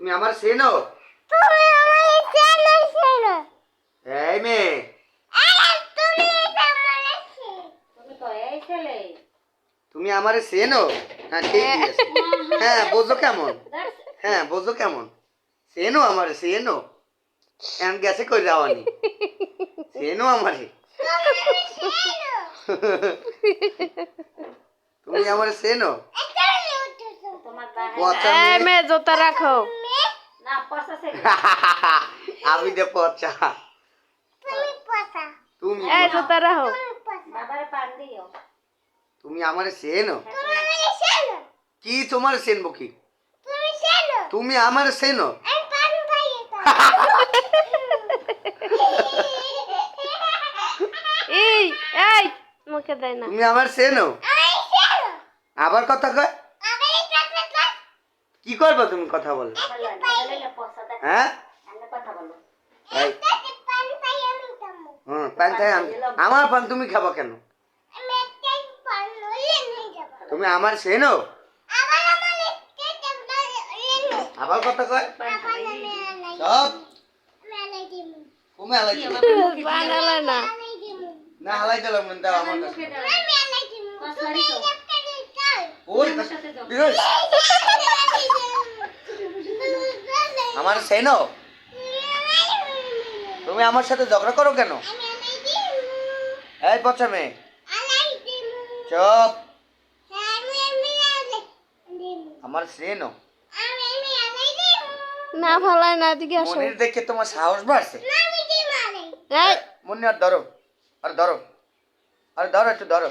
তুমি আমার চেনো? তুমি আমারে চেনো চেনো এই মেয়ে, আরে তুমি আমারে চেনো তুমি তো এই ছেলে তুমি আমারে চেনো? হ্যাঁ ঠিকই আছে। হ্যাঁ বোঝো কেমন, হ্যাঁ বোঝো কেমন, চেনো আমারে চেনো? এখন গেছে কই যাওয়ানি, চেনো আমারে? তুমি আমারে চেনো? তোমার বাবা পচা এই মেয়ে। মেয়ে জুতা রাখো। না পয়সা ছেলে আমি যে পচা, তুমি পচা তুমি এই পচা। জুতা রাখো। তুমি পচা বাবারে পান দিও তুমি আমারে চেনো? তুমি আমারে চেনো কি তোমার চেনবো কি? তুমি চেনো তুমি আমারে চেনো? আমি পান খাইয়ে এই এই মুখে দেয় না। তুমি আমার চেনো? আমি চেনো আবার কথা কয়? আমারে কাটলা কি করবে তুমি কথা বল? বললে পয়সা দেখ হ্যাঁ আমি কথা বলো এই তাতে পান খাই আমি তামু পান খাই আমি, আমার পান তুমি খাবো কেন? আমি একটা পান লইলে নিয়ে যাব তুমি আমার চেনো? আবার আমারে কেটে লইলে আবার কথা কয়? আবার আমি আলাই সব আমি আলাই দিমু তুমি হালাই দিবে? বানালে না। আলাই দিমু না হালাই দিলাম না, দাও আমার কাছে। মুখে দাও আমি আলাই দিমু তুমি একটা দিছাও ওর আমার সাথে যাও বিরোজ, আমার চেনো? তুমি আমার সাথে ঝগড়া করো কেন? এই পচা মেয়ে, চুপ। আমার চেনো? না ফালায় না, এদিকে আসো। মনির দেখে তোমার সাহস বাড়ছে? এই মনি আর ধরো, আর ধরো, আর ধরো, একটু ধরো।